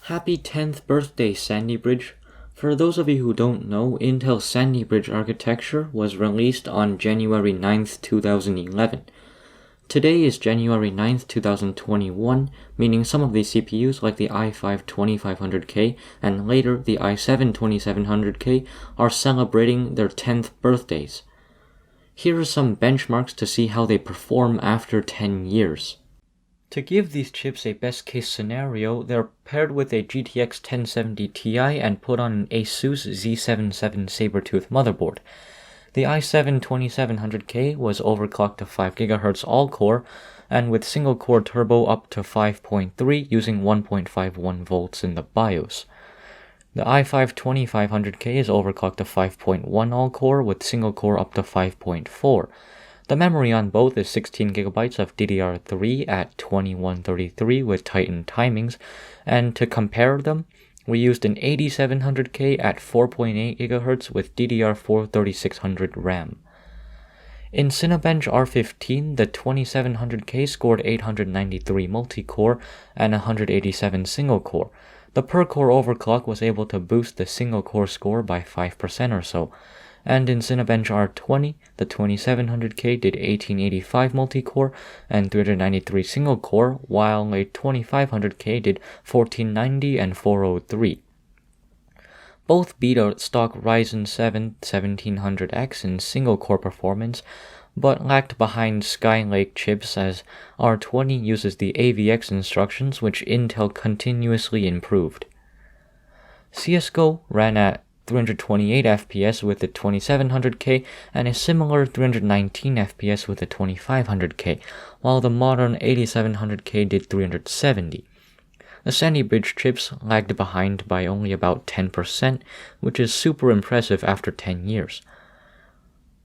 Happy 10th birthday, Sandy Bridge. For those of you who don't know, Intel's Sandy Bridge architecture was released on January 9th, 2011. Today is January 9th, 2021, meaning some of these CPUs like the i5-2500K and later the i7-2700K are celebrating their 10th birthdays. Here are some benchmarks to see how they perform after 10 years. To give these chips a best case scenario, they're paired with a GTX 1070 Ti and put on an ASUS Z77 Sabertooth motherboard. The i7-2700K was overclocked to 5 GHz all-core, and with single-core turbo up to 5.3 using 1.51 volts in the BIOS. The i5-2500K is overclocked to 5.1 all-core with single-core up to 5.4. The memory on both is 16 GB of DDR3 at 2133 with Titan timings, and to compare them, we used an 8700K at 4.8 GHz with DDR4 3600 RAM. In Cinebench R15, the 2700K scored 893 multi-core and 187 single-core. The per-core overclock was able to boost the single-core score by 5% or so. And in Cinebench R20, the 2700K did 1885 multi-core and 393 single-core, while a 2500K did 1490 and 403. Both beat a stock Ryzen 7 1700X in single-core performance, but lagged behind Skylake chips as R20 uses the AVX instructions which Intel continuously improved. CSGO ran at 328 FPS with the 2700K and a similar 319 FPS with the 2500K, while the modern 8700K did 370. The Sandy Bridge chips lagged behind by only about 10%, which is super impressive after 10 years.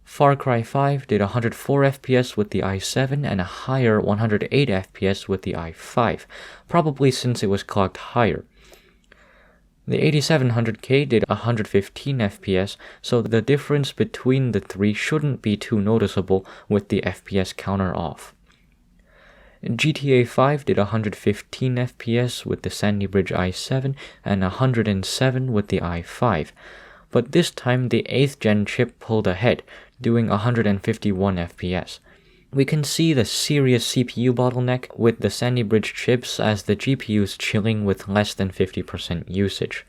Far Cry 5 did 104 FPS with the i7 and a higher 108 FPS with the i5, probably since it was clocked higher. The 8700K did 115 FPS, so the difference between the three shouldn't be too noticeable with the FPS counter off. GTA 5 did 115 FPS with the Sandy Bridge i7 and 107 with the i5, but this time the 8th gen chip pulled ahead, doing 151 FPS. We can see the serious CPU bottleneck with the Sandy Bridge chips as the GPUs chilling with less than 50% usage.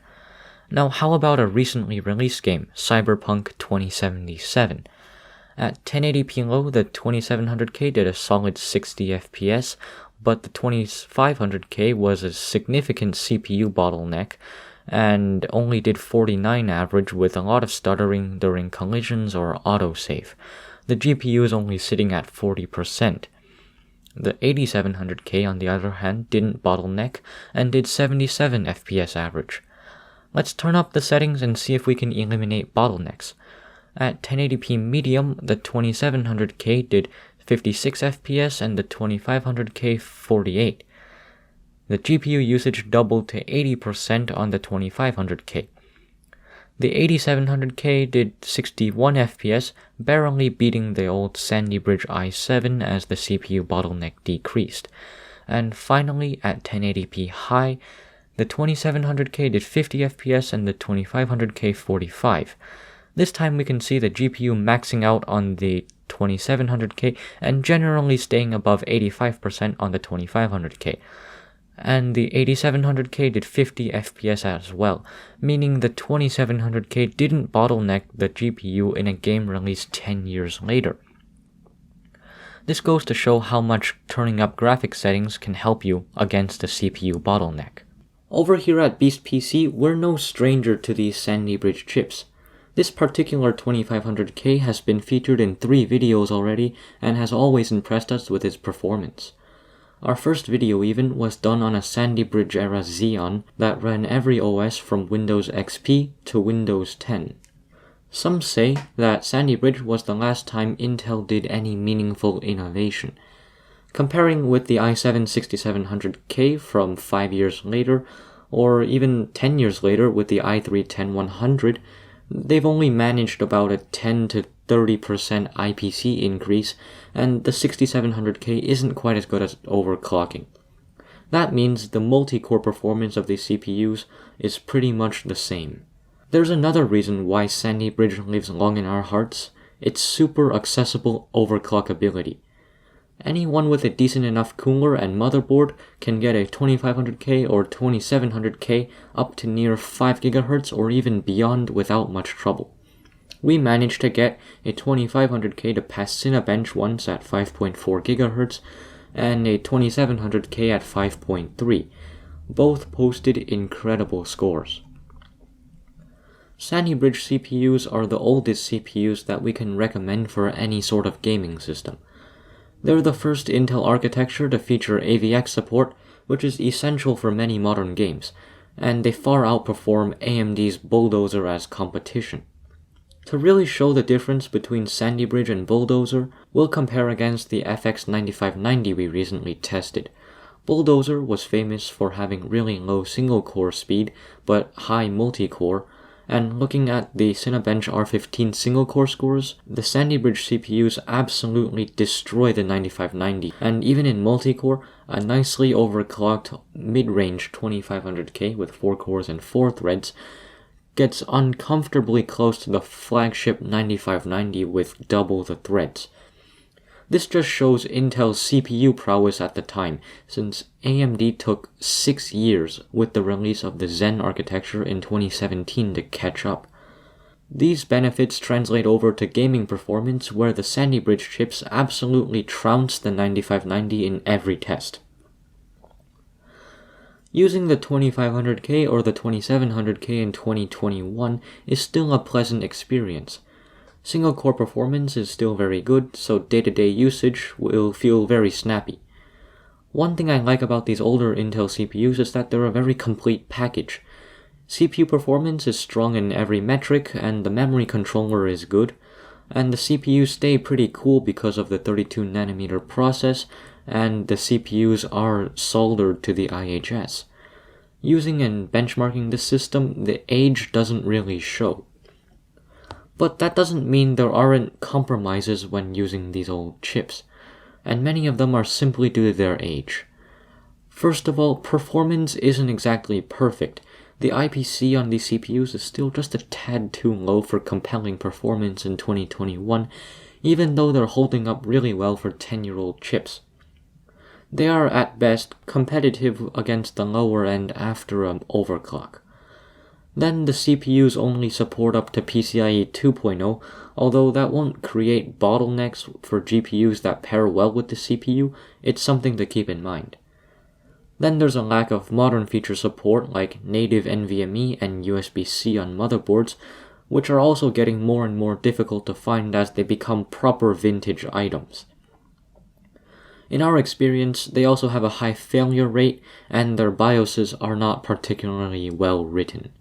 Now how about a recently released game, Cyberpunk 2077? At 1080p low, the 2700K did a solid 60 FPS, but the 2500K was a significant CPU bottleneck and only did 49 average with a lot of stuttering during collisions or autosave. The GPU is only sitting at 40%. The 8700K, on the other hand, didn't bottleneck and did 77 FPS average. Let's turn up the settings and see if we can eliminate bottlenecks. At 1080p medium, the 2700K did 56 FPS and the 2500K 48. The GPU usage doubled to 80% on the 2500K. The 8700K did 61 FPS, barely beating the old Sandy Bridge i7 as the CPU bottleneck decreased. And finally, at 1080p high, the 2700K did 50 FPS and the 2500K 45. This time we can see the GPU maxing out on the 2700K and generally staying above 85% on the 2500K. And the 8700K did 50 FPS as well, meaning the 2700K didn't bottleneck the GPU in a game released 10 years later. This goes to show how much turning up graphics settings can help you against the CPU bottleneck. Over here at Beast PC, we're no stranger to these Sandy Bridge chips. This particular 2500K has been featured in 3 videos already and has always impressed us with its performance. Our first video even was done on a Sandy Bridge era Xeon that ran every OS from Windows XP to Windows 10. Some say that Sandy Bridge was the last time Intel did any meaningful innovation. Comparing with the i7-6700K from 5 years later, or even 10 years later with the i3-10100, they've only managed about a 10 to 30% IPC increase, and the 6700K isn't quite as good as overclocking. That means the multi-core performance of these CPUs is pretty much the same. There's another reason why Sandy Bridge lives long in our hearts. It's super accessible overclock ability. Anyone with a decent enough cooler and motherboard can get a 2500K or 2700K up to near 5 GHz or even beyond without much trouble. We managed to get a 2500K to pass Cinebench once at 5.4 GHz and a 2700K at 5.3. Both posted incredible scores. Sandy Bridge CPUs are the oldest CPUs that we can recommend for any sort of gaming system. They're the first Intel architecture to feature AVX support, which is essential for many modern games, and they far outperform AMD's Bulldozer as competition. To really show the difference between Sandy Bridge and Bulldozer, we'll compare against the FX 9590 we recently tested. Bulldozer was famous for having really low single-core speed, but high multi-core, and looking at the Cinebench R15 single-core scores, the Sandy Bridge CPUs absolutely destroy the 9590, and even in multi-core, a nicely overclocked mid-range 2500K with 4 cores and 4 threads gets uncomfortably close to the flagship 9590 with double the threads. This just shows Intel's CPU prowess at the time, since AMD took 6 years with the release of the Zen architecture in 2017 to catch up. These benefits translate over to gaming performance, where the Sandy Bridge chips absolutely trounce the 9590 in every test. Using the 2500K or the 2700K in 2021 is still a pleasant experience. Single-core performance is still very good, so day-to-day usage will feel very snappy. One thing I like about these older Intel CPUs is that they're a very complete package. CPU performance is strong in every metric, and the memory controller is good, and the CPUs stay pretty cool because of the 32nm process, and the CPUs are soldered to the IHS. Using and benchmarking this system, the age doesn't really show. But that doesn't mean there aren't compromises when using these old chips, and many of them are simply due to their age. First of all, performance isn't exactly perfect. The IPC on these CPUs is still just a tad too low for compelling performance in 2021, even though they're holding up really well for 10-year-old chips. They are at best competitive against the lower end after an overclock. Then the CPUs only support up to PCIe 2.0, although that won't create bottlenecks for GPUs that pair well with the CPU. It's something to keep in mind. Then there's a lack of modern feature support like native NVMe and USB-C on motherboards, which are also getting more and more difficult to find as they become proper vintage items. In our experience, they also have a high failure rate, and their BIOSes are not particularly well written.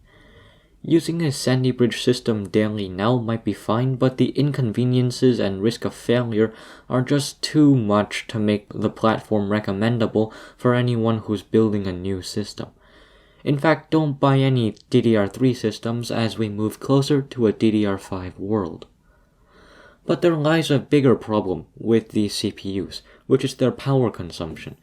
Using a Sandy Bridge system daily now might be fine, but the inconveniences and risk of failure are just too much to make the platform recommendable for anyone who's building a new system. In fact, don't buy any DDR3 systems as we move closer to a DDR5 world. But there lies a bigger problem with these CPUs, which is their power consumption.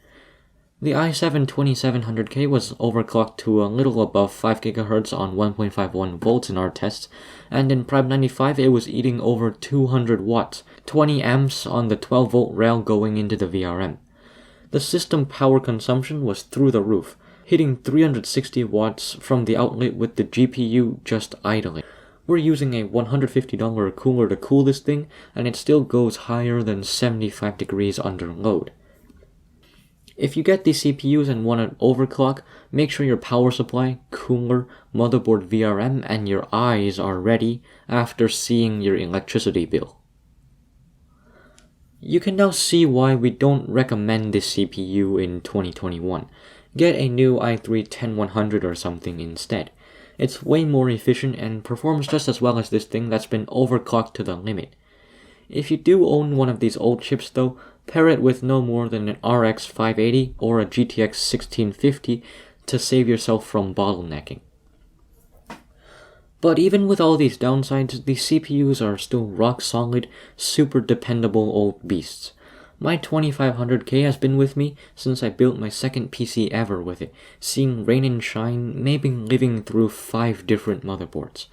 The i7 2700K was overclocked to a little above 5 GHz on 1.51 volts in our tests, and in Prime 95 it was eating over 200 watts, 20 amps on the 12 volt rail going into the VRM. The system power consumption was through the roof, hitting 360 watts from the outlet with the GPU just idling. We're using a $150 cooler to cool this thing, and it still goes higher than 75 degrees under load. If you get these CPUs and want an overclock, make sure your power supply, cooler, motherboard VRM, and your eyes are ready after seeing your electricity bill. You can now see why we don't recommend this CPU in 2021. Get a new i3-10100 or something instead. It's way more efficient and performs just as well as this thing that's been overclocked to the limit. If you do own one of these old chips though, pair it with no more than an RX 580 or a GTX 1650 to save yourself from bottlenecking. But even with all these downsides, these CPUs are still rock solid, super dependable old beasts. My 2500K has been with me since I built my second PC ever with it, seeing rain and shine, maybe living through 5 different motherboards.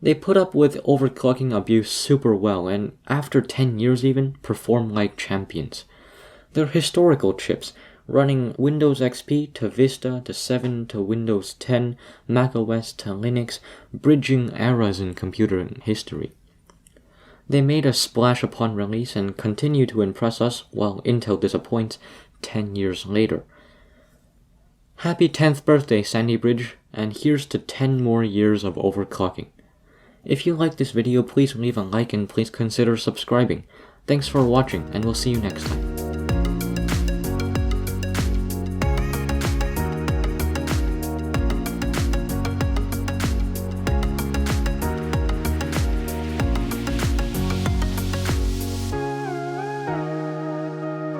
They put up with overclocking abuse super well, and after 10 years even, perform like champions. They're historical chips, running Windows XP to Vista to 7 to Windows 10, macOS to Linux, bridging eras in computer history. They made a splash upon release and continue to impress us while Intel disappoints 10 years later. Happy 10th birthday, Sandy Bridge, and here's to 10 more years of overclocking. If you like this video, please leave a like and please consider subscribing. Thanks for watching, and we'll see you next time.